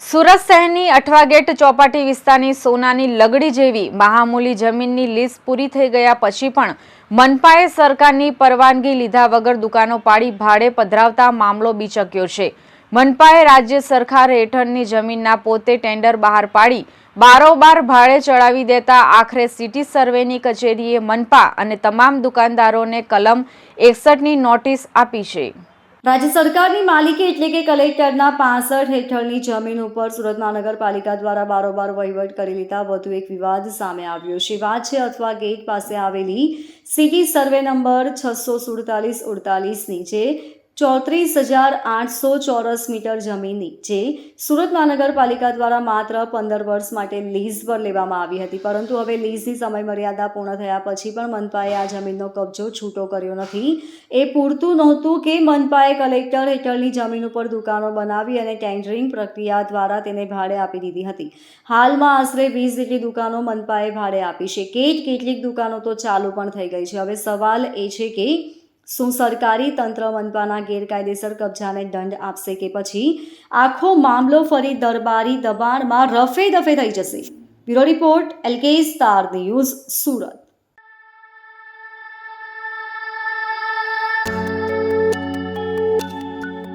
સુરત શહેરની અઠવા ગેટ ચોપાટી વિસ્તારની સોનાની લગડી જેવી મહામૂલી જમીનની લીઝ પૂરી થઈ ગયા પછી પણ મનપાએ સરકારની પરવાનગી લીધા વગર દુકાનો પાડી ભાડે પધરાવતા મામલો બીચક્યો છે। મનપાએ રાજ્ય સરકાર હેઠળની જમીનના પોતે ટેન્ડર બહાર પાડી બારોબાર ભાડે ચડાવી દેતા આખરે સિટી સર્વેની કચેરીએ મનપા અને તમામ દુકાનદારોને કલમ 61ની નોટિસ આપી છે। રાજ્ય સરકારની માલિકી એટલે કે કલેક્ટરના 65 હેઠળની જમીન ઉપર સુરત મહાનગરપાલિકા દ્વારા બારોબાર વહીવટ કરી લેતા વધુ એક વિવાદ સામે આવ્યો છે। વાત છે અઠવા ગેટ પાસે આવેલી સિટી સર્વે નંબર 647-48ની જે 34,800 ચોરસ મીટર જમીનની જે સુરત મહાનગરપાલિકા દ્વારા માત્ર 15 વર્ષ માટે લીઝ પર લેવામાં આવી હતી, પરંતુ હવે લીઝની સમયમર્યાદા પૂર્ણ થયા પછી પણ મનપાએ આ જમીનનો કબજો છૂટો કર્યો નથી। એ પૂરતું નહોતું કે મનપાએ કલેક્ટર હેઠળની જમીન ઉપર દુકાનો બનાવી અને ટેન્ડરિંગ પ્રક્રિયા દ્વારા તેને ભાડે આપી દીધી હતી। હાલમાં આશરે 20 જેટલી દુકાનો મનપાએ ભાડે આપી છે। કેટલીક દુકાનો તો ચાલુ પણ થઈ ગઈ છે। હવે સવાલ એ છે કે શું સરકારી તંત્ર મનપાના ગેરકાયદેસર કબજાને દંડ આપશે કે પછી આખો મામલો ફરી દરબારી દબાણમાં રફે દફે થઈ જશે? Bureau report, LK star news, Surat.